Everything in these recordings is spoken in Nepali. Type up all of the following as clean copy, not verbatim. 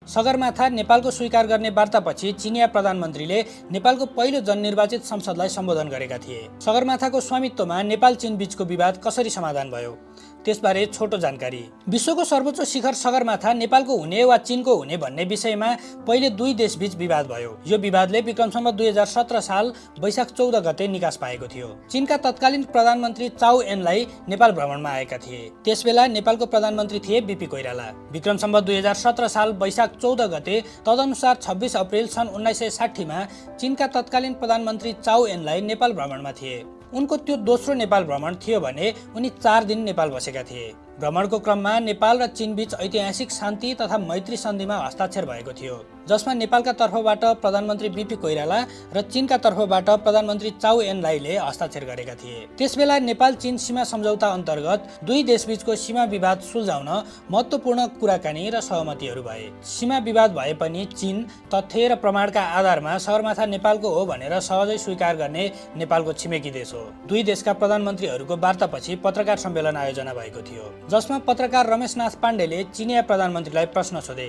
सगरमाथा नेपालको स्वीकार गर्ने वार्तापछि चिनिया प्रधानमन्त्रीले नेपालको पहिलो जननिर्वाचित संसदलाई सम्बोधन गरेका थिए। सगरमाथाको स्वामित्वमा नेपाल चीन बीचको विवाद कसरी समाधान भयो त्यसबारे छोटो जानकारी। विश्वको सर्वोच्च शिखर सगरमाथा नेपालको हुने वा चीनको हुने भन्ने विषयमा पहिले दुई देशबीच विवाद भयो। यो विवादले विक्रम सम्वत 2017 साल वैशाख 14 गते निकास पाएको थियो। चीनका तत्कालीन प्रधानमन्त्री चाउ एनलाई नेपाल भ्रमणमा आएका थिए। त्यसबेला नेपालको प्रधानमन्त्री थिए बीपी कोइराला। विक्रम सम्वत 2017 साल वैशाख 14 गते तदनुसार 26 अप्रिल सन् 1960 मा चीनका तत्कालीन प्रधानमन्त्री चाउ एनलाई नेपाल भ्रमणमा थिए। उनको त्यो दोस्रो नेपाल भ्रमण थियो भने उनी 4 दिन नेपाल बसेका थिए। भ्रमणको क्रममा नेपाल र चीनबीच ऐतिहासिक शान्ति तथा मैत्री सन्धिमा हस्ताक्षर भएको थियो, जसमा नेपालका तर्फबाट प्रधानमन्त्री बीपी कोइराला र चीनका तर्फबाट प्रधानमन्त्री चाउ एनलाईले हस्ताक्षर गरेका थिए। त्यसबेला नेपाल चीन सीमा सम्झौता अन्तर्गत दुई देशबीचको सीमा विवाद सुल्झाउन महत्त्वपूर्ण कुराकानी र सहमतिहरू भए। सीमा विवाद भए पनि चीन तथ्य र प्रमाणका आधारमा सगरमाथा नेपालको हो भनेर सहजै स्वीकार गर्ने नेपालको छिमेकी देश हो। दुई देशका प्रधानमन्त्रीहरूको वार्तापछि पत्रकार सम्मेलन आयोजना भएको थियो, जसमा पत्रकार रमेशनाथ पाण्डेले चिनिया प्रधानमन्त्रीलाई प्रश्न सोधे,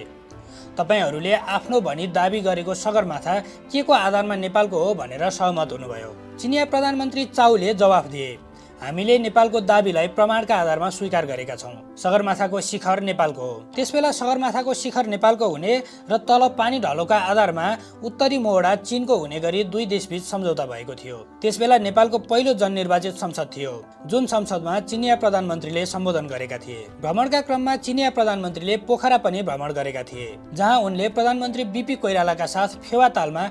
तपाईहरूले आफ्नो भनी दाबी गरेको सगरमाथा के को आधारमा नेपालको हो भनेर सहमत हुनुभयो? चिनिया प्रधानमन्त्री चाउले जवाफ दिए, हामीले नेपालको दाबीलाई प्रमाणका आधारमा स्वीकार गरेका छौँ। सगरमाथाको शिखर नेपालको हो। त्यसबेला सगरमाथाको शिखर नेपालको हुने र तल पानी ढलोका आधारमा उत्तरी मोहडा चीनको हुने गरी दुई देशबीच सम्झौता भएको थियो। त्यसबेला नेपालको पहिलो जननिर्वाचित संसद थियो, जुन संसदमा चिनिया प्रधानमन्त्रीले सम्बोधन गरेका थिए। भ्रमणका क्रममा चिनिया प्रधानमन्त्रीले पोखरा पनि भ्रमण गरेका थिए, जहाँ उनले प्रधानमन्त्री बीपी कोइरालाका साथ फेवातालमा